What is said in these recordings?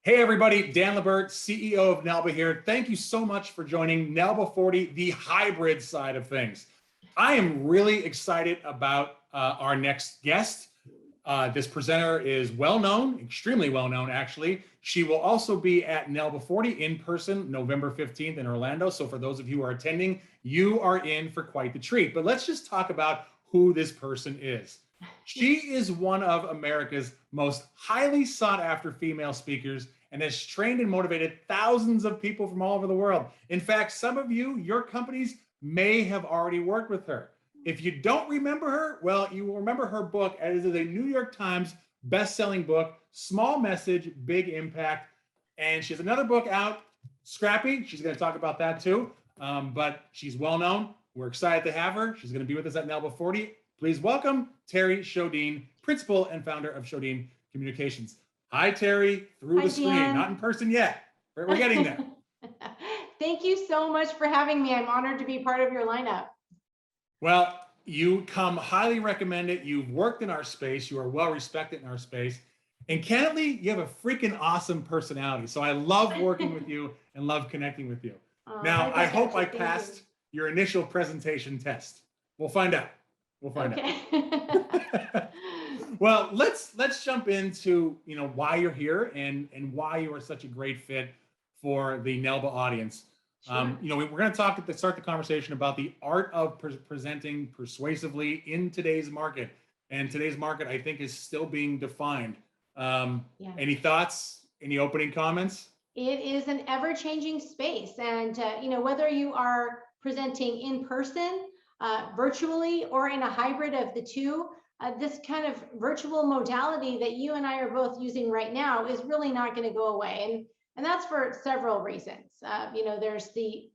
Hey everybody, Dan LaBert, CEO of NAILBA here. Thank you so much for joining NAILBA 40, the hybrid side of things. I am really excited about our next guest. This presenter is well-known, extremely well-known actually. She will also be at NAILBA 40 in person, November 15th in Orlando. So for those of you who are attending, you are in for quite the treat. But let's just talk about who this person is. She is one of America's most highly sought after female speakers and has trained and motivated thousands of people from all over the world. In fact, some of you, your companies may have already worked with her. If you don't remember her, well, you will remember her book. It is a New York Times best-selling book, Small Message, Big Impact. And she has another book out, Scrappy. She's going to talk about that too. But she's well-known. We're excited to have her. She's going to be with us at NAILBA 40. Please welcome Terri Sjodin, principal and founder of Sjodin Communications. Hi, Terri, through the screen, Dan. not in person yet. We're getting there. Thank you so much for having me. I'm honored to be part of your lineup. Well, you come highly recommended. You've worked in our space. You are well respected in our space. And candidly, you have a freaking awesome personality. So I love working with you and love connecting with you. Now, I hope I passed your initial presentation test. We'll find out. We'll find out. Well, let's jump into why you're here and why you are such a great fit for the NAILBA audience. Sure. We're going to start the conversation about the art of presenting persuasively in today's market. And today's market, I think, is still being defined. Any thoughts? Any opening comments? It is an ever-changing space, and whether you are presenting in person, virtually, or in a hybrid of the two, this kind of virtual modality that you and I are both using right now is really not going to go away. And that's for several reasons. There's the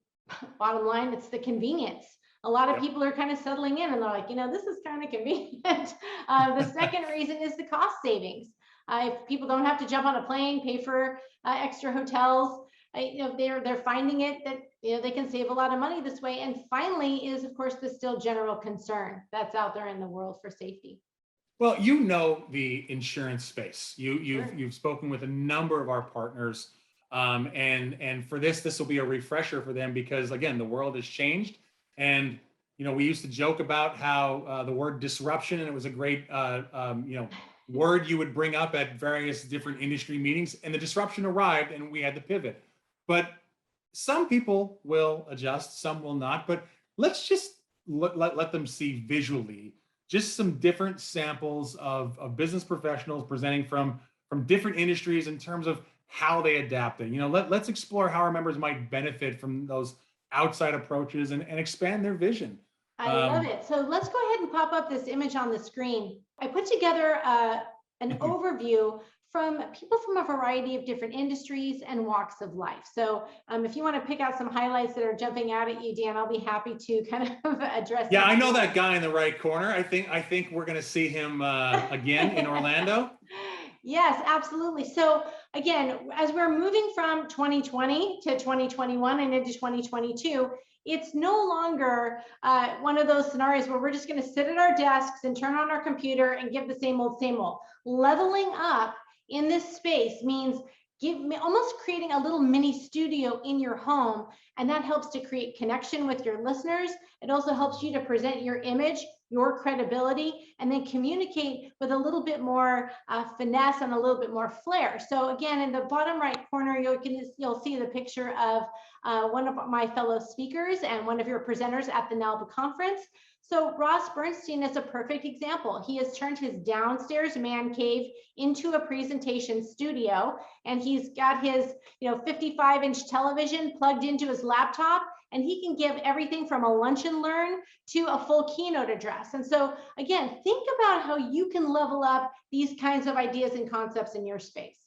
bottom line, it's the convenience. A lot of people are kind of settling in and they're like, this is kind of convenient. The second reason is the cost savings. If people don't have to jump on a plane, pay for extra hotels, they're finding it that they can save a lot of money this way. And finally is, of course, the still general concern that's out there in the world for safety. Well, the insurance space. You've spoken with a number of our partners, and for this will be a refresher for them because again, the world has changed, and we used to joke about how the word disruption, and it was a great word you would bring up at various different industry meetings, and the disruption arrived, and we had to pivot. But some people will adjust, some will not. But let's just let them see visually just some different samples of business professionals presenting from different industries in terms of how they adapt it. Let's explore how our members might benefit from those outside approaches and expand their vision. I love it. So let's go ahead and pop up this image on the screen. I put together an overview from people from a variety of different industries and walks of life. So if you want to pick out some highlights that are jumping out at you, Dan, I'll be happy to kind of address. Yeah, I know that guy in the right corner. I think we're going to see him again in Orlando. Yes, absolutely. So again, as we're moving from 2020 to 2021 and into 2022, it's no longer one of those scenarios where we're just going to sit at our desks and turn on our computer and give the same old, same old. Leveling up in this space means almost creating a little mini studio in your home, and that helps to create connection with your listeners. It also helps you to present your image, your credibility, and then communicate with a little bit more finesse and a little bit more flair. So again, in the bottom right corner, you'll see the picture of one of my fellow speakers and one of your presenters at the NAILBA conference. So Ross Bernstein is a perfect example. He has turned his downstairs man cave into a presentation studio, and he's got his 55-inch television plugged into his laptop, and he can give everything from a lunch and learn to a full keynote address. And so again, think about how you can level up these kinds of ideas and concepts in your space.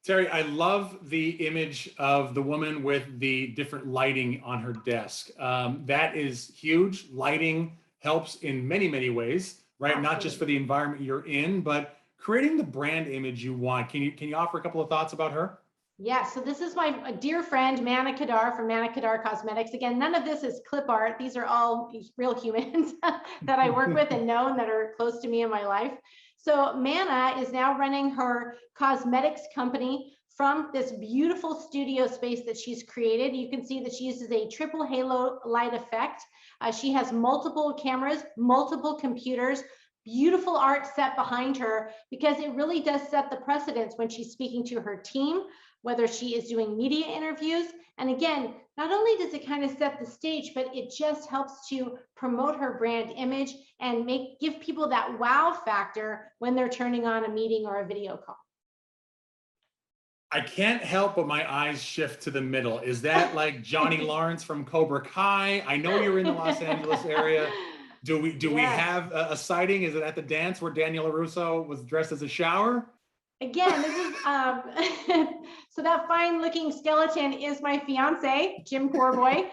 Terri, I love the image of the woman with the different lighting on her desk. That is huge. Lighting helps in many, many ways, right? Absolutely. Not just for the environment you're in, but creating the brand image you want. Can you offer a couple of thoughts about her? Yeah, so this is my dear friend, Mana Kadar from Mana Kadar Cosmetics. Again, none of this is clip art. These are all real humans that I work with and know and that are close to me in my life. So Manna is now running her cosmetics company from this beautiful studio space that she's created. You can see that she uses a triple halo light effect. She has multiple cameras, multiple computers, beautiful art set behind her, because it really does set the precedence when she's speaking to her team, whether she is doing media interviews. And again, not only does it kind of set the stage, but it just helps to promote her brand image and give people that wow factor when they're turning on a meeting or a video call. I can't help but my eyes shift to the middle. Is that like Johnny Lawrence from Cobra Kai? I know you're in the Los Angeles area. Do we have a sighting? Is it at the dance where Daniel LaRusso was dressed as a shower? Again, this is so that fine looking skeleton is my fiance, Jim Corboy.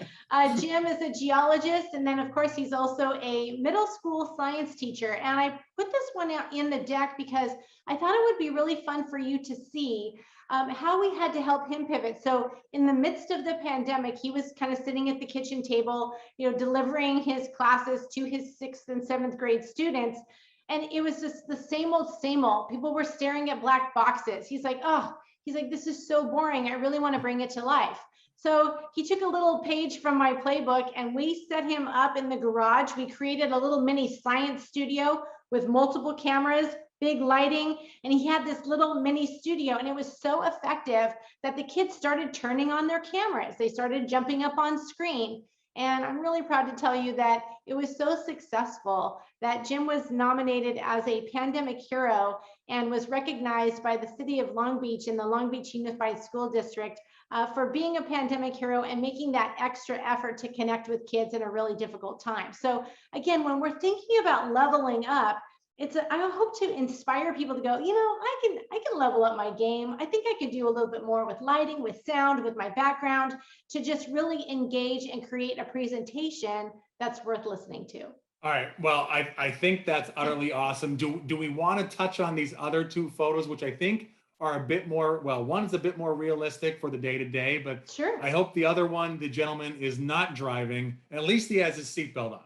Jim is a geologist, and then of course he's also a middle school science teacher. And I put this one out in the deck because I thought it would be really fun for you to see how we had to help him pivot. So in the midst of the pandemic, he was kind of sitting at the kitchen table, delivering his classes to his 6th and 7th grade students. And it was just the same old, same old. People were staring at black boxes. He's like, this is so boring. I really want to bring it to life. So he took a little page from my playbook and we set him up in the garage. We created a little mini science studio with multiple cameras, big lighting, and he had this little mini studio, and it was so effective that the kids started turning on their cameras. They started jumping up on screen. And I'm really proud to tell you that it was so successful that Jim was nominated as a pandemic hero and was recognized by the city of Long Beach and the Long Beach Unified School District for being a pandemic hero and making that extra effort to connect with kids in a really difficult time. So again, when we're thinking about leveling up, I hope to inspire people to go, I can level up my game. I think I could do a little bit more with lighting, with sound, with my background, to just really engage and create a presentation that's worth listening to. All right. Well, I think that's utterly awesome. Do we want to touch on these other 2 photos, which I think are a bit more, well, one's a bit more realistic for the day-to-day, but sure. I hope the other one, the gentleman is not driving. At least he has his seatbelt on.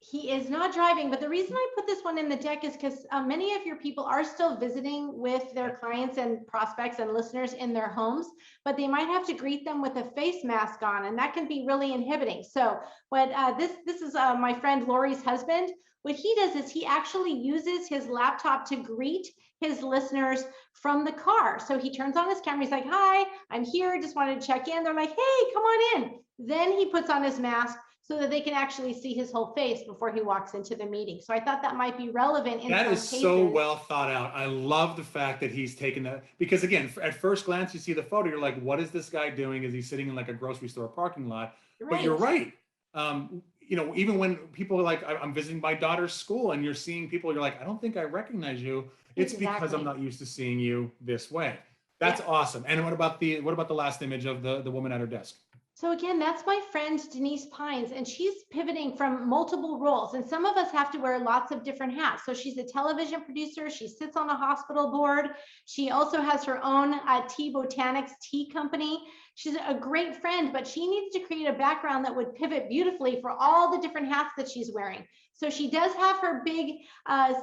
He is not driving, but the reason I put this one in the deck is because many of your people are still visiting with their clients and prospects and listeners in their homes, but they might have to greet them with a face mask on, and that can be really inhibiting. So what this is my friend Lori's husband. What he does is he actually uses his laptop to greet his listeners from the car. So he turns on his camera. He's like, "Hi, I'm here. Just wanted to check in." They're like, "Hey, come on in." Then he puts on his mask so that they can actually see his whole face before he walks into the meeting. So I thought that might be relevant in some cases. That is so well thought out. I love the fact that he's taken that, because again, at first glance, you see the photo, you're like, what is this guy doing? Is he sitting in like a grocery store parking lot? Right. But you're right. Even when people are like, I'm visiting my daughter's school and you're seeing people, you're like, I don't think I recognize you. It's because I'm not used to seeing you this way. That's awesome. And what about the last image of the woman at her desk? So again, that's my friend Denise Pines, and she's pivoting from multiple roles. And some of us have to wear lots of different hats. So she's a television producer. She sits on a hospital board. She also has her own tea botanics tea company. She's a great friend, but she needs to create a background that would pivot beautifully for all the different hats that she's wearing. So she does have her big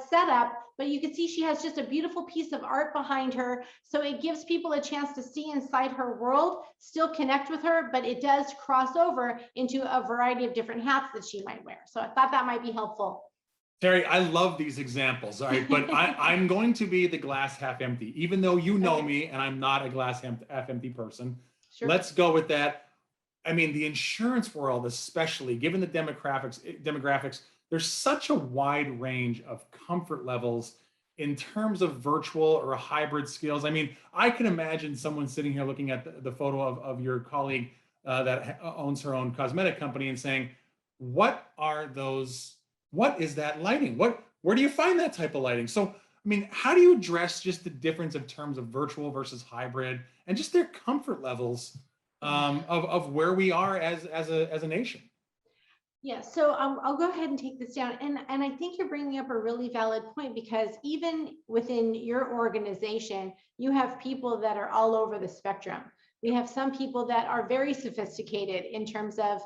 setup, but you can see she has just a beautiful piece of art behind her. So it gives people a chance to see inside her world, still connect with her, but it does cross over into a variety of different hats that she might wear. So I thought that might be helpful. Terri, I love these examples, all right, but I'm going to be the glass half empty, even though you know me and I'm not a glass half empty person. Sure. Let's go with that. I mean, the insurance world, especially given the demographics, there's such a wide range of comfort levels in terms of virtual or hybrid skills. I mean, I can imagine someone sitting here looking at the photo of your colleague that owns her own cosmetic company and saying, what is that lighting? Where do you find that type of lighting? So, I mean, how do you address just the difference in terms of virtual versus hybrid and just their comfort levels of where we are as a nation? Yeah, so I'll go ahead and take this down. And I think you're bringing up a really valid point, because even within your organization, you have people that are all over the spectrum. We have some people that are very sophisticated in terms of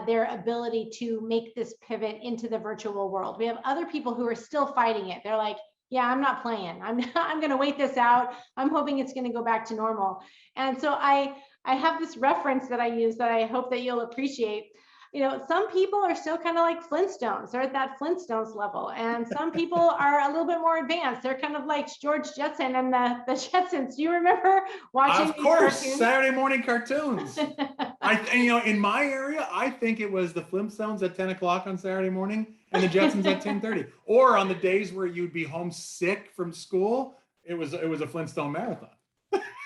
their ability to make this pivot into the virtual world. We have other people who are still fighting it. They're like, yeah, I'm not playing. I'm going to wait this out. I'm hoping it's going to go back to normal. And so I have this reference that I use that I hope that you'll appreciate. You know, some people are still kind of like Flintstones. They're at that Flintstones level. And some people are a little bit more advanced. They're kind of like George Jetson and the Jetsons. Do you remember watching Of course, these cartoons? Saturday morning cartoons. In my area, I think it was the Flintstones at 10 o'clock on Saturday morning and the Jetsons at 10:30. Or on the days where you'd be homesick from school, it was a Flintstone marathon.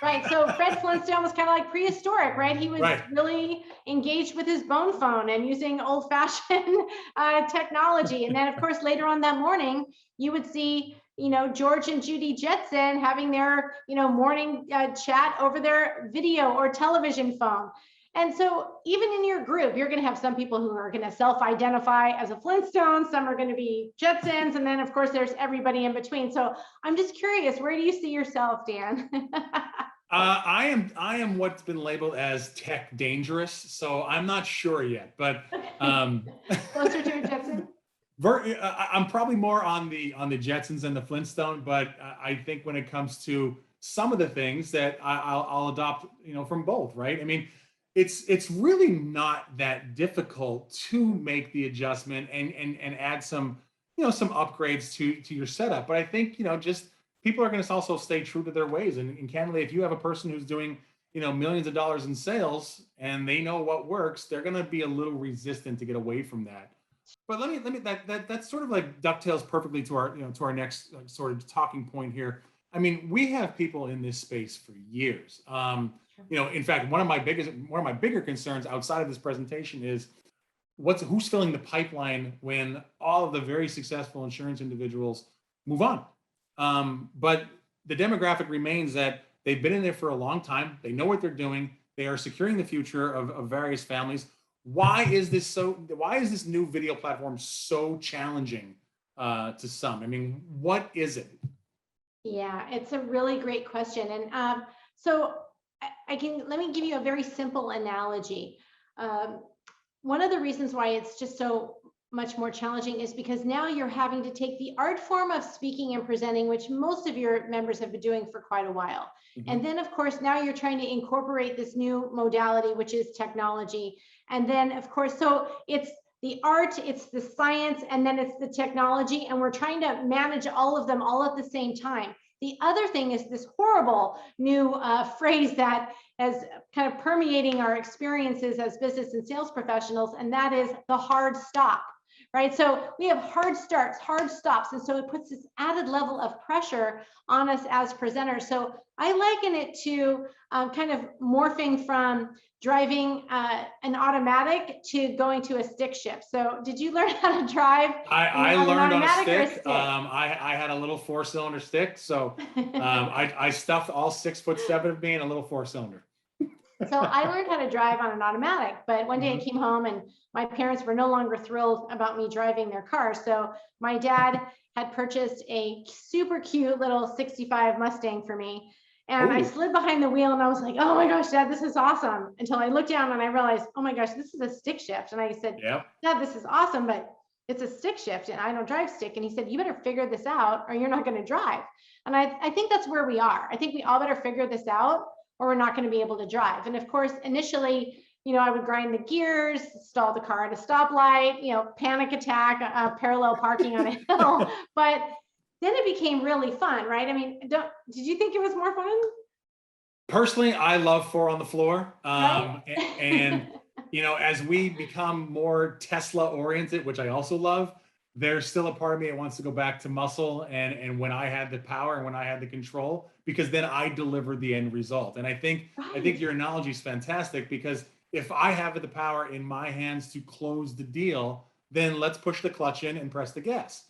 Right. So Fred Flintstone was kind of like prehistoric, right? He was really engaged with his bone phone and using old-fashioned technology. And then, of course, later on that morning, you would see, you know, George and Judy Jetson having their, you know, morning chat over their video or television phone. And so even in your group, you're going to have some people who are going to self-identify as a Flintstone, some are going to be Jetsons, and then of course there's everybody in between. So I'm just curious, where do you see yourself, Dan? I am what's been labeled as tech dangerous, so I'm not sure yet, but Closer to a Jetson? I'm probably more on the Jetsons and the Flintstone, but I think when it comes to some of the things that I'll adopt, you know, from both, right? I mean, it's really not that difficult to make the adjustment and add some, you know, some upgrades to your setup. But I think, you know, just people are going to also stay true to their ways. And candidly, if you have a person who's doing, you know, millions of dollars in sales and they know what works, they're going to be a little resistant to get away from that. But let me that sort of like dovetails perfectly to our, you know, to our next sort of talking point here. I mean, we have people in this space for years. You know, in fact, one of my bigger concerns outside of this presentation is who's filling the pipeline when all of the very successful insurance individuals move on. But the demographic remains that they've been in there for a long time. They know what they're doing. They are securing the future of various families. Why is this new video platform so challenging to some? I mean, what is it? Yeah, it's a really great question. And so let me give you a very simple analogy. One of the reasons why it's just so much more challenging is because now you're having to take the art form of speaking and presenting, which most of your members have been doing for quite a while. Mm-hmm. And then of course, now you're trying to incorporate this new modality, which is technology. And then of course, so it's the art, it's the science, and then it's the technology. And we're trying to manage all of them all at the same time. The other thing is this horrible new phrase that is kind of permeating our experiences as business and sales professionals, and that is the hard stop, right? So we have hard starts, hard stops, and so it puts this added level of pressure on us as presenters. So I liken it to kind of morphing from driving an automatic to going to a stick shift. So did you learn how to drive? I learned on a stick. I had a little 4-cylinder stick. So I stuffed all 6'7" of me in a little 4-cylinder. So I learned how to drive on an automatic, but one day I came home and my parents were no longer thrilled about me driving their car. So my dad had purchased a super cute little 65 Mustang for me. And I slid behind the wheel and I was like, oh my gosh, Dad, this is awesome. Until I looked down and I realized, oh my gosh, this is a stick shift. And I said, Dad, this is awesome, but it's a stick shift and I don't drive stick. And he said, you better figure this out or you're not going to drive. And I think that's where we are. I think we all better figure this out or we're not going to be able to drive. And of course, initially, you know, I would grind the gears, stall the car at a stoplight, you know, panic attack, parallel parking on a hill. But then it became really fun, right? I mean, did you think it was more fun? Personally, I love 4 on the floor. Right? And, you know, as we become more Tesla oriented, which I also love, there's still a part of me that wants to go back to muscle and when I had the power and when I had the control, because then I delivered the end result. And I think your analogy is fantastic, because if I have the power in my hands to close the deal, then let's push the clutch in and press the gas.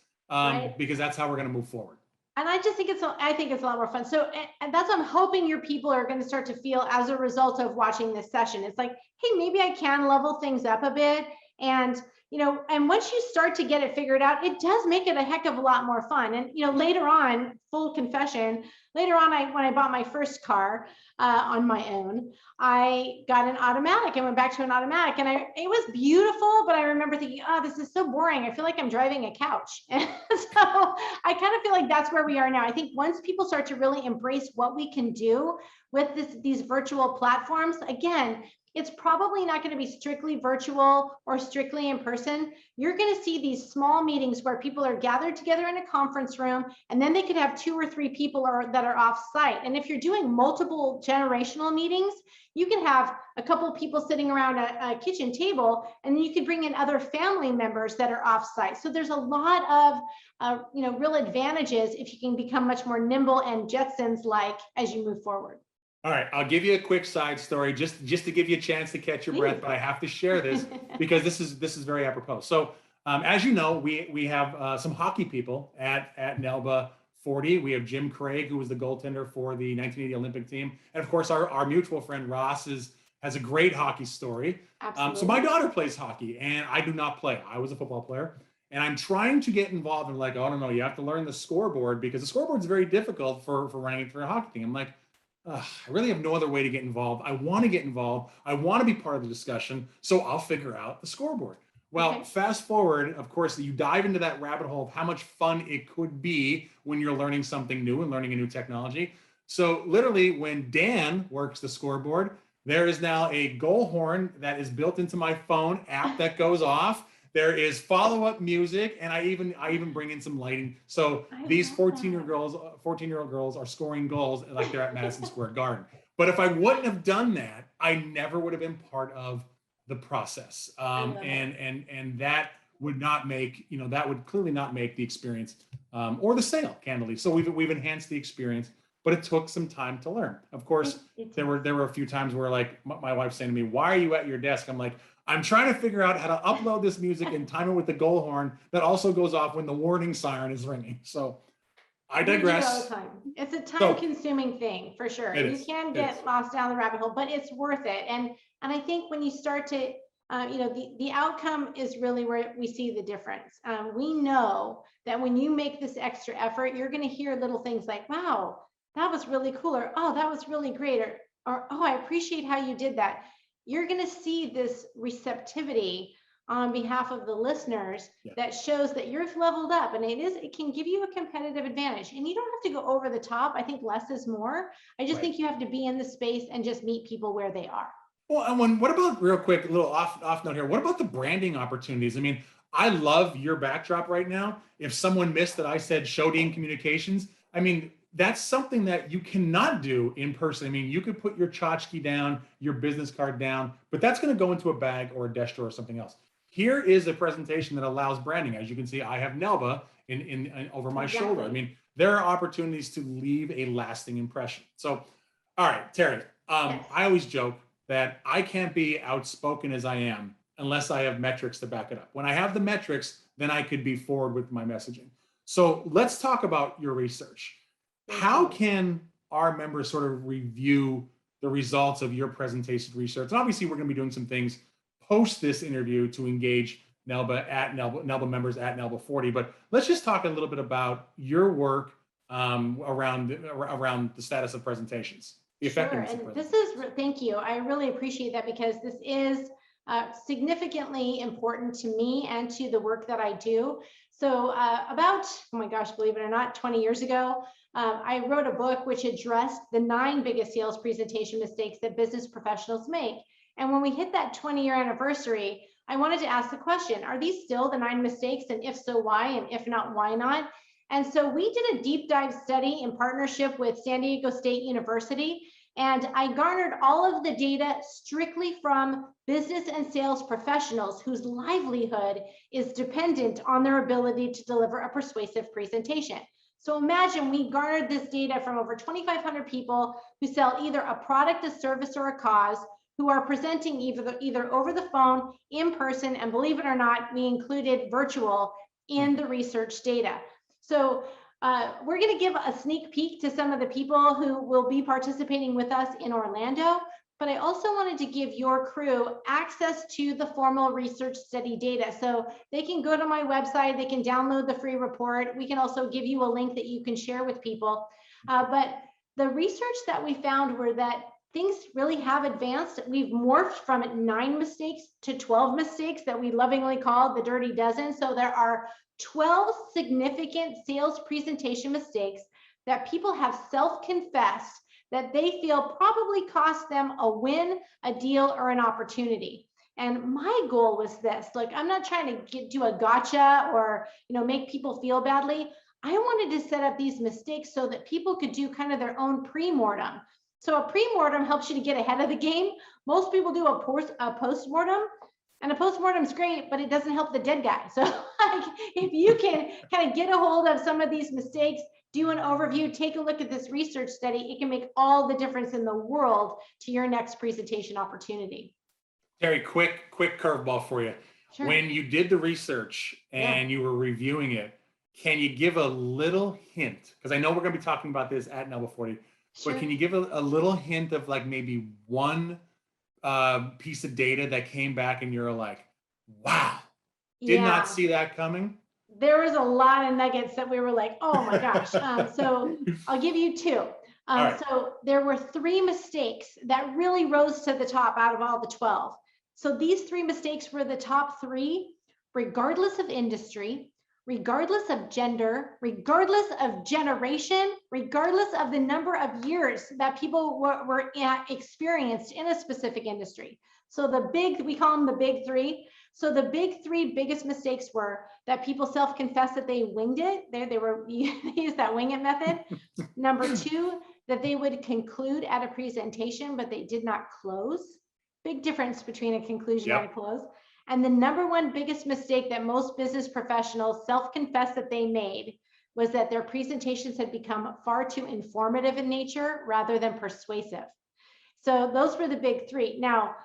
Because that's how we're going to move forward. And I just think it's a lot more fun. So, and that's what I'm hoping your people are going to start to feel as a result of watching this session. It's like, hey, maybe I can level things up a bit. And, you know, and once you start to get it figured out, it does make it a heck of a lot more fun. And, you know, later on, full confession, later on, when I bought my first car on my own, I got an automatic and went back to an automatic, and it was beautiful, but I remember thinking, oh, this is so boring. I feel like I'm driving a couch. And so I kind of feel like that's where we are now. I think once people start to really embrace what we can do with these virtual platforms, again, it's probably not going to be strictly virtual or strictly in person. You're going to see these small meetings where people are gathered together in a conference room, and then they could have 2 or 3 people that are off site. And if you're doing multiple generational meetings, you can have a couple of people sitting around a kitchen table, and then you could bring in other family members that are off site. So there's a lot of real advantages if you can become much more nimble and Jetsons-like as you move forward. All right, I'll give you a quick side story just to give you a chance to catch your breath, but I have to share this because this is very apropos. So as you know, we have some hockey people at NAILBA 40. We have Jim Craig, who was the goaltender for the 1980 Olympic team. And of course, our mutual friend Ross has a great hockey story. So my daughter plays hockey and I do not play. I was a football player. And I'm trying to get involved in like, oh, no, you have to learn the scoreboard because the scoreboard is very difficult for running it for a hockey team. I'm like, I really have no other way to get involved. I want to get involved. I want to be part of the discussion. So I'll figure out the scoreboard. Well, fast forward, of course, you dive into that rabbit hole of how much fun it could be when you're learning something new and learning a new technology. So literally when Dan works the scoreboard, there is now a goal horn that is built into my phone app that goes off. There is follow-up music, and I even bring in some lighting. So these 14-year-old girls are scoring goals like they're at Madison Square Garden. But if I wouldn't have done that, I never would have been part of the process. And that would not make, that would clearly not make the experience or the sale, candidly. So we've enhanced the experience, but it took some time to learn. Of course, there were a few times where like my wife's saying to me, "Why are you at your desk?" I'm like, I'm trying to figure out how to upload this music and time it with the goal horn that also goes off when the warning siren is ringing. So I digress. All the time. It's a time-consuming thing for sure. You can get lost down the rabbit hole, but it's worth it. And I think when you start to, the outcome is really where we see the difference. We know that when you make this extra effort, you're going to hear little things like, "Wow, that was really cool," or "Oh, that was really great," or "Oh, I appreciate how you did that." You're going to see this receptivity on behalf of the listeners that shows that you're leveled up, and it can give you a competitive advantage. And you don't have to go over the top. I think less is more. I just think you have to be in the space and just meet people where they are. Well, and what about, real quick, a little off note here, what about the branding opportunities? I mean, I love your backdrop right now. If someone missed that I said Sjodin Communications, I mean, that's something that you cannot do in person. I mean, you could put your tchotchke down, your business card down, but that's going to go into a bag or a desk drawer or something else. Here is a presentation that allows branding. As you can see, I have NAILBA in over my shoulder. I mean, there are opportunities to leave a lasting impression. So, all right, Terri, I always joke that I can't be outspoken as I am unless I have metrics to back it up. When I have the metrics, then I could be forward with my messaging. So let's talk about your research. How can our members sort of review the results of your presentation research? And obviously, we're going to be doing some things post this interview to engage NAILBA members at NAILBA 40. But let's just talk a little bit about your work around the status of presentations, the effectiveness of presentations. Thank you. I really appreciate that because this is significantly important to me and to the work that I do. So about, oh my gosh, believe it or not, 20 years ago, I wrote a book which addressed the 9 biggest sales presentation mistakes that business professionals make. And when we hit that 20-year anniversary, I wanted to ask the question, are these still the 9 mistakes? And if so, why? And if not, why not? And so we did a deep dive study in partnership with San Diego State University. And I garnered all of the data strictly from business and sales professionals whose livelihood is dependent on their ability to deliver a persuasive presentation. So imagine we garnered this data from over 2,500 people who sell either a product, a service, or a cause, who are presenting either over the phone, in person, and believe it or not, we included virtual in the research data. So we're going to give a sneak peek to some of the people who will be participating with us in Orlando. but I also wanted to give your crew access to the formal research study data. So they can go to my website, they can download the free report. We can also give you a link that you can share with people. But the research that we found were that things really have advanced. We've morphed from 9 mistakes to 12 mistakes that we lovingly call the dirty dozen. So there are 12 significant sales presentation mistakes that people have self-confessed that they feel probably cost them a win, a deal, or an opportunity. And my goal was this: look, I'm not trying to do a gotcha or make people feel badly. I wanted to set up these mistakes so that people could do kind of their own pre-mortem. So a pre-mortem helps you to get ahead of the game. Most people do a post-mortem, and a post-mortem is great, but it doesn't help the dead guy. So if you can kind of get a hold of some of these mistakes, do an overview, take a look at this research study, it can make all the difference in the world to your next presentation opportunity. Terri, quick curveball for you. Sure. When you did the research and you were reviewing it, can you give a little hint? Because I know we're going to be talking about this at NAILBA 40, Sure. but can you give a little hint of like maybe one piece of data that came back and you're like, wow, did not see that coming? There was a lot of nuggets that we were like, oh my gosh. So I'll give you 2. Right. So there were 3 mistakes that really rose to the top out of all the 12. So these 3 mistakes were the top 3, regardless of industry, regardless of gender, regardless of generation, regardless of the number of years that people were experienced in a specific industry. So we call them the big 3. So the big 3 biggest mistakes were that people self-confess that they winged it. They used that wing it method. Number 2, that they would conclude at a presentation, but they did not close. Big difference between a conclusion and a close. And the number 1 biggest mistake that most business professionals self-confess that they made was that their presentations had become far too informative in nature rather than persuasive. So those were the big 3. Now,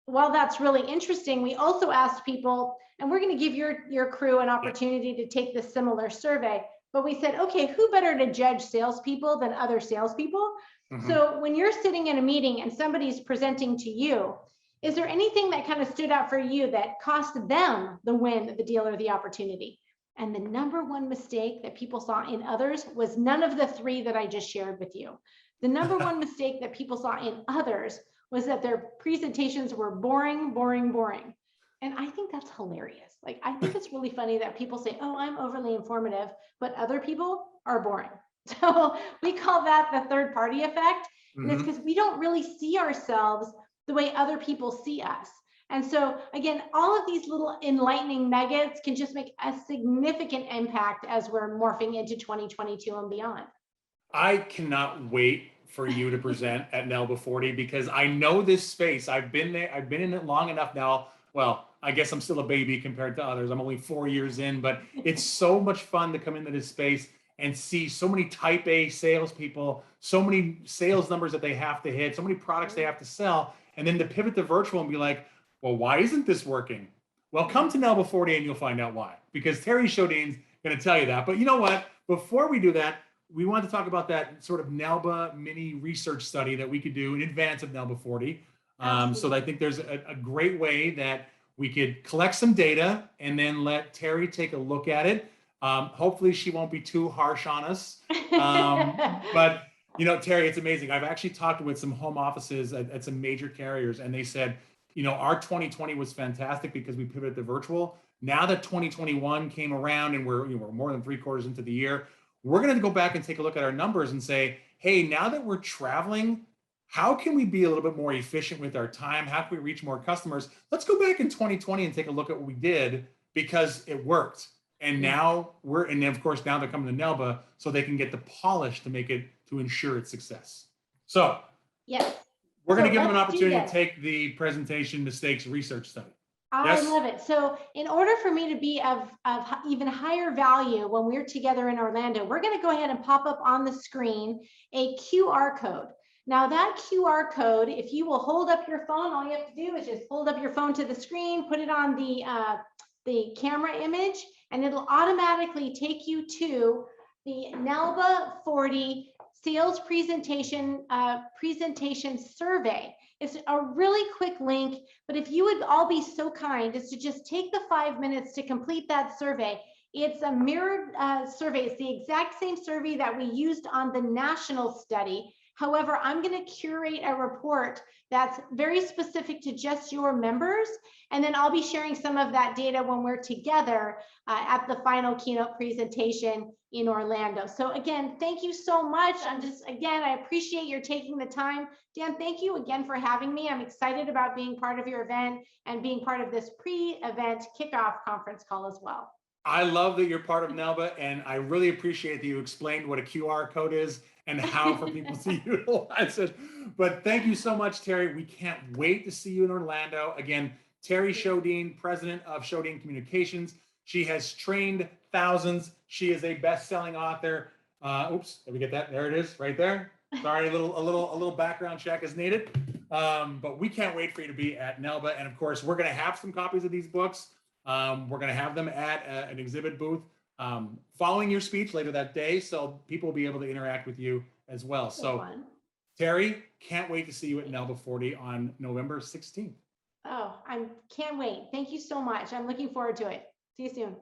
while that's really interesting, we also asked people, and we're going to give your crew an opportunity to take this similar survey, but we said, okay, who better to judge salespeople than other salespeople? Mm-hmm. So when you're sitting in a meeting and somebody's presenting to you, is there anything that kind of stood out for you that cost them the win, the deal, or the opportunity? And the number 1 mistake that people saw in others was none of the 3 that I just shared with you. The number 1 mistake that people saw in others was that their presentations were boring, boring, boring. And I think that's hilarious. Like, I think it's really funny that people say, oh, I'm overly informative, but other people are boring. So we call that the third party effect. And it's because we don't really see ourselves the way other people see us. And so again, all of these little enlightening nuggets can just make a significant impact as we're morphing into 2022 and beyond. I cannot wait for you to present at NAILBA 40 because I know this space. I've been there. I've been in it long enough now. Well, I guess I'm still a baby compared to others. I'm only 4 years in, but it's so much fun to come into this space and see so many type A salespeople, so many sales numbers that they have to hit, so many products they have to sell, and then to pivot to virtual and be like, well, why isn't this working? Well, come to NAILBA 40 and you'll find out why, because Terri Sjodin's going to tell you that. But you know what? Before we do that, we want to talk about that sort of NAILBA mini research study that we could do in advance of NAILBA 40. So I think there's a great way that we could collect some data and then let Terri take a look at it. Hopefully she won't be too harsh on us. But you know, Terri, it's amazing. I've actually talked with some home offices at some major carriers, and they said, you know, our 2020 was fantastic because we pivoted to virtual. Now that 2021 came around and we're more than 3/4 into the year, we're going to go back and take a look at our numbers and say, hey, now that we're traveling, how can we be a little bit more efficient with our time? How can we reach more customers? Let's go back in 2020 and take a look at what we did because it worked. And now and then of course, now they're coming to NAILBA so they can get the polish to make it, to ensure its success. So yes, we're going to give them an opportunity to take the presentation mistakes research study. I love it. So in order for me to be of even higher value when we're together in Orlando, we're going to go ahead and pop up on the screen a QR code. Now that QR code, if you will hold up your phone, all you have to do is just hold up your phone to the screen, put it on the camera image, and it'll automatically take you to the NAILBA 40 sales presentation survey. It's a really quick link, but if you would all be so kind as to just take the 5 minutes to complete that survey. It's a mirrored survey. It's the exact same survey that we used on the national study. However, I'm going to curate a report that's very specific to just your members. And then I'll be sharing some of that data when we're together at the final keynote presentation in Orlando. So again, thank you so much. I appreciate your taking the time. Dan, thank you again for having me. I'm excited about being part of your event and being part of this pre-event kickoff conference call as well. I love that you're part of NAILBA, and I really appreciate that you explained what a QR code is and how for people to utilize it. But thank you so much, Terri. We can't wait to see you in Orlando. Again, Terri Sjodin, president of Sjodin Communications. She has trained thousands. She is a best-selling author. Oops, did we get that? There it is, right there. Sorry, a little background check is needed. But we can't wait for you to be at NAILBA. And of course, we're going to have some copies of these books. We're going to have them at an exhibit booth following your speech later that day, so people will be able to interact with you as well. So, Terri, can't wait to see you at NAILBA 40 on November 16th. Oh, I can't wait. Thank you so much. I'm looking forward to it. See you soon.